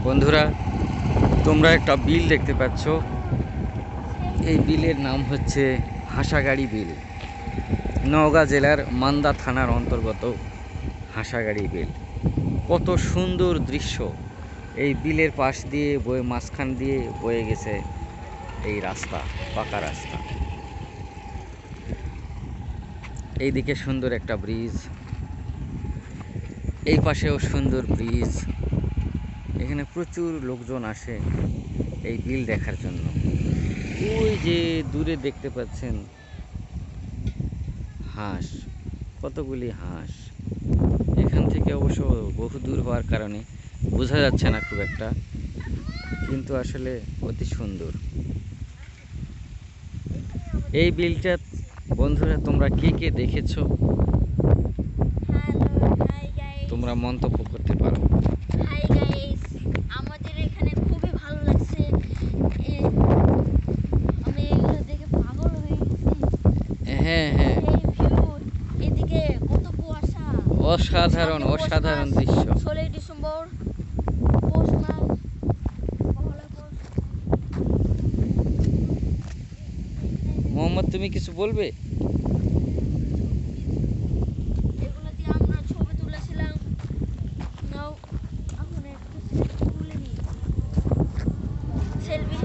বন্ধুরা, তোমরা একটা বিল দেখতে পাচ্ছ। এই বিলের নাম হচ্ছে হাঁসাগাড়ি বিল। নওগাঁ জেলার মান্দা থানার অন্তর্গত হাঁসাগাড়ি বিল। কত সুন্দর দৃশ্য! এই বিলের পাশ দিয়ে বয়ে, মাঝখান দিয়ে বয়ে গেছে এই রাস্তা, পাকা রাস্তা। এইদিকে সুন্দর একটা ব্রিজ, এই পাশেও সুন্দর ব্রিজ। এখানে প্রচুর লোকজন আসে এই বিল দেখার জন্য। ওই যে দূরে দেখতে পাচ্ছেন হাঁস, কতগুলি হাঁস। এখান থেকে অবশ্য বহু দূর হওয়ার কারণে বোঝা যাচ্ছে না খুব একটা, কিন্তু আসলে অতি সুন্দর এই বিলটা। বন্ধুরা, তোমরা কে কে দেখেছো তোমরা মন্তব্য করতে পারো। হাই গাইস, আমাদের এখানে খুবই ভালো লাগছে। আমি এগুলো দেখে পাগল হয়ে গেছি। হ্যাঁ হ্যাঁ, এই ভিউ, এদিকে কত কুয়াশা। অসাধারণ সামনে পৌষ অসাধারণ মাস, দৃশ্য। 16ই ডিসেম্বর, পৌষ মাস, পহেলা পৌষ। মোহাম্মদ, তুমি কিছু বলবে? এগুলো দিয়ে আমরা ছবি তুলেছিলাম। নাও এখন একটু সেলফি তুলে নিই। সেলফি।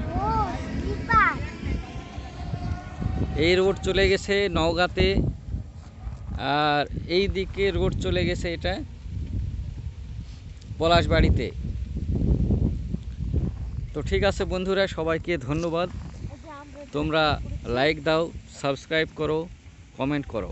এই রোড চলে গেছে নওগাঁতে, আর এই দিকে রোড চলে গেছে এটা পলাশবাড়িতে। তো ঠিক আছে বন্ধুরা, সবাইকে ধন্যবাদ। তোমরা লাইক দাও, সাবস্ক্রাইব করো, কমেন্ট করো।